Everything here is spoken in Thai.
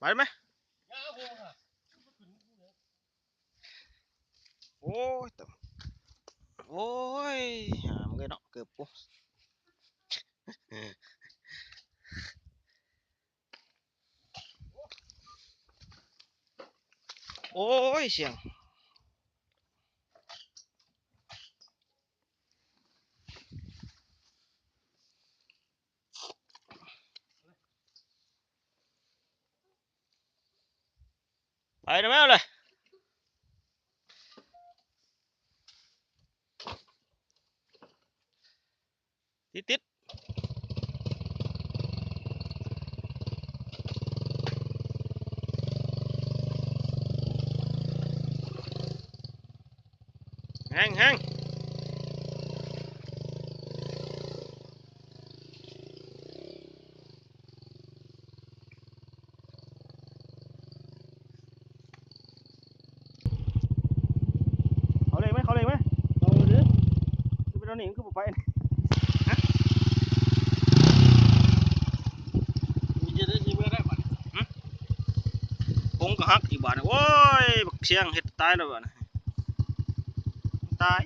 ไปไหมโอ้ยโอ้ยหามเลยเนาะเกือบกูโอ้ยเสียงไปนะแม่เลยติดแห้งแห้งเขาเลยไหมเขาเลยไหมเอาดิคือเป็นเอาหนิงคือผมไปฮะมีจะได้ชิมได้ป่ะผมก็ฮักอีกบาทโอ้ยบักเชียงเห็ดตายแล้วบ้านตาย